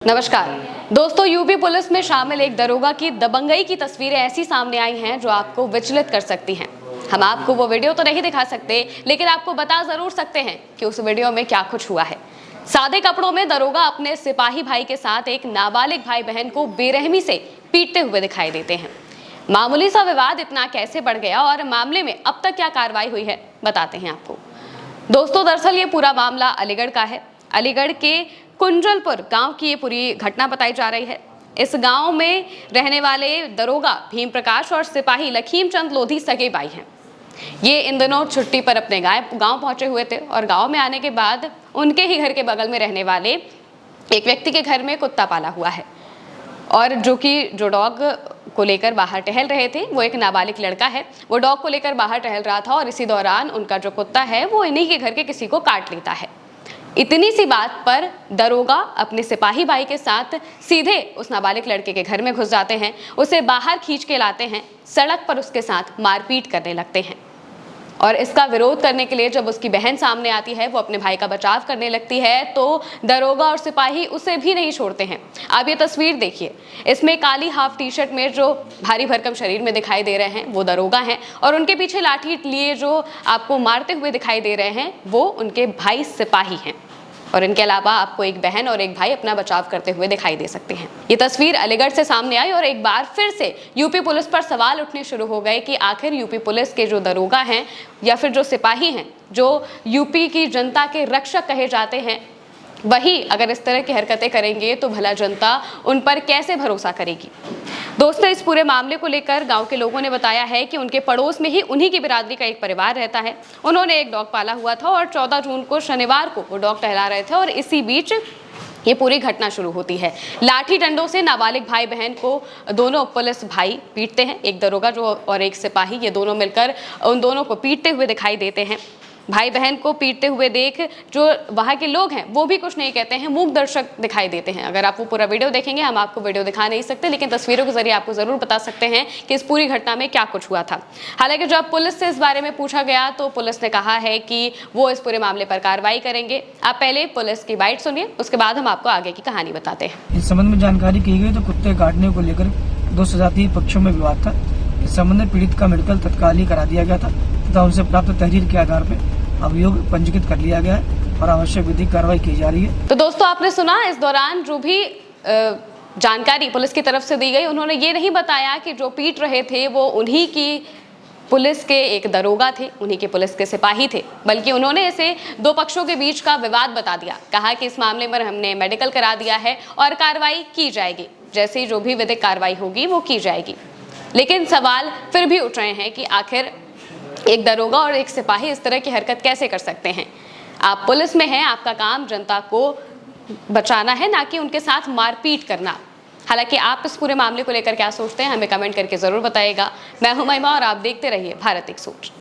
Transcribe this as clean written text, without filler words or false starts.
नमस्कार दोस्तों, UP police में शामिल एक दरोगा की दबंगई की तस्वीरें ऐसी सामने आई हैं जो आपको विचलित कर सकती हैं। हम आपको वो वीडियो तो नहीं दिखा सकते, लेकिन आपको बता जरूर सकते हैं कि उस वीडियो में क्या कुछ हुआ है। सादे कपड़ों में दरोगा अपने सिपाही भाई के साथ एक नाबालिग भाई बहन को बेरहमी से पीटते हुए दिखाई देते हैं। मामूली सा विवाद इतना कैसे बढ़ गया और मामले में अब तक क्या कार्रवाई हुई है, बताते हैं आपको। दोस्तों, दरअसल ये पूरा मामला अलीगढ़ का है। अलीगढ़ के कुंजलपुर गांव की ये पूरी घटना बताई जा रही है। इस गांव में रहने वाले दरोगा भीम प्रकाश और सिपाही लखीम चंद लोधी सगे भाई हैं। ये इन दिनों छुट्टी पर अपने गांव पहुंचे हुए थे और गांव में आने के बाद उनके ही घर के बगल में रहने वाले एक व्यक्ति के घर में कुत्ता पाला हुआ है और जो डॉग को लेकर बाहर टहल रहे थे, वो एक नाबालिग लड़का है। वो डॉग को लेकर बाहर टहल रहा था और इसी दौरान उनका जो कुत्ता है वो इन्हीं के घर के किसी को काट लेता है। इतनी सी बात पर दरोगा अपने सिपाही भाई के साथ सीधे उस नाबालिग लड़के के घर में घुस जाते हैं, उसे बाहर खींच के लाते हैं, सड़क पर उसके साथ मारपीट करने लगते हैं। और इसका विरोध करने के लिए जब उसकी बहन सामने आती है, वो अपने भाई का बचाव करने लगती है, तो दरोगा और सिपाही उसे भी नहीं छोड़ते हैं। आप ये तस्वीर देखिए, इसमें काली हाफ टी शर्ट में जो भारी भरकम शरीर में दिखाई दे रहे हैं वो दरोगा हैं और उनके पीछे लाठी लिए जो आपको मारते हुए दिखाई दे रहे हैं वो उनके भाई सिपाही हैं। और इनके अलावा आपको एक बहन और एक भाई अपना बचाव करते हुए दिखाई दे सकते हैं। ये तस्वीर अलीगढ़ से सामने आई और एक बार फिर से यूपी पुलिस पर सवाल उठने शुरू हो गए कि आखिर यूपी पुलिस के जो दरोगा हैं या फिर जो सिपाही हैं, जो यूपी की जनता के रक्षक कहे जाते हैं, वही अगर इस तरह की हरकतें करेंगे तो भला जनता उन पर कैसे भरोसा करेगी। दोस्तों, इस पूरे मामले को लेकर गांव के लोगों ने बताया है कि उनके पड़ोस में ही उन्हीं की बिरादरी का एक परिवार रहता है। उन्होंने एक डॉग पाला हुआ था और 14 जून को शनिवार को वो डॉग टहला रहे थे और इसी बीच ये पूरी घटना शुरू होती है। लाठी डंडों से नाबालिग भाई बहन को दोनों पुलिस भाई पीटते हैं, एक दरोगा जो और एक सिपाही, ये दोनों मिलकर उन दोनों को पीटते हुए दिखाई देते हैं। भाई बहन को पीटते हुए देख जो वहाँ के लोग हैं वो भी कुछ नहीं कहते हैं, मूक दर्शक दिखाई देते हैं। अगर आप वो पूरा वीडियो देखेंगे, हम आपको वीडियो दिखा नहीं सकते, लेकिन तस्वीरों के जरिए आपको जरूर बता सकते हैं कि इस पूरी घटना में क्या कुछ हुआ था। हालांकि जब पुलिस से इस बारे में पूछा गया तो पुलिस ने कहा है कि वो इस पूरे मामले पर कार्रवाई करेंगे। आप पहले पुलिस की बाइट सुनिए, उसके बाद हम आपको आगे की कहानी बताते हैं। इस संबंध में जानकारी की गई तो कुत्ते काटने को लेकर दो सजातीय पक्षों में विवाद था। इस संबंध में पीड़ित का मेडिकल तत्काल ही करा दिया गया था तथा उनसे प्राप्त तहरीर के आधार पर अभियोग पंजीकृत कर लिया गया है और आवश्यक विधिक कार्रवाई की जा रही है। तो दोस्तों, आपने सुना, इस दौरान जो भी जानकारी पुलिस की तरफ से दी गई, उन्होंने ये नहीं बताया कि जो पीट रहे थे वो उन्हीं की पुलिस के एक दरोगा थे, उन्हीं के पुलिस के सिपाही थे, बल्कि उन्होंने इसे दो पक्षों के बीच का विवाद बता दिया। कहा कि इस मामले में हमने मेडिकल करा दिया है और कार्रवाई की जाएगी, जैसे जो भी विधिक कार्रवाई होगी वो की जाएगी। लेकिन सवाल फिर भी उठ रहे हैं कि आखिर एक दरोगा और एक सिपाही इस तरह की हरकत कैसे कर सकते हैं। आप पुलिस में हैं, आपका काम जनता को बचाना है, ना कि उनके साथ मारपीट करना। हालांकि आप इस पूरे मामले को लेकर क्या सोचते हैं, हमें कमेंट करके जरूर बताइएगा। मैं हूं महिमा और आप देखते रहिए भारत एक सोच।